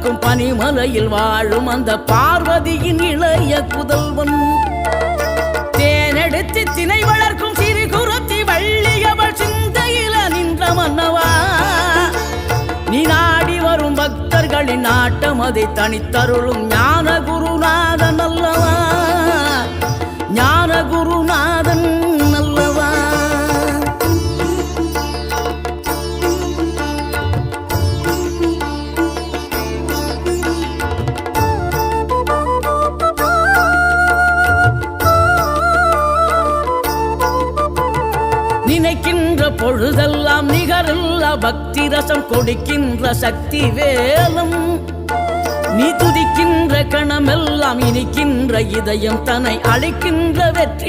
வளர்க்கும் பனிமலையில் வாழும் அந்த பார்வதியின் இளைய புதல்வன். தேனெடுத்து திணை வளர்க்கும் சிறு குருத்தி வள்ளியவள் சிந்தையில நின்ற மன்னவா. நீ நாடி வரும் பக்தர்களின் நாட்டம் அதை தனித்தருளும் ஞான குருநாதன் அல்லவா, ஞான குருநாதன் அல்லவா. நினைக்கின்ற பொழுதெல்லாம் நிகரில்லா பக்தி ரசம் கொடுக்கின்ற சக்தி வேலம். நீ துதிக்கின்ற கணமெல்லாம் இனிக்கின்ற இதயம் தன்னை அழைக்கின்ற வெற்றி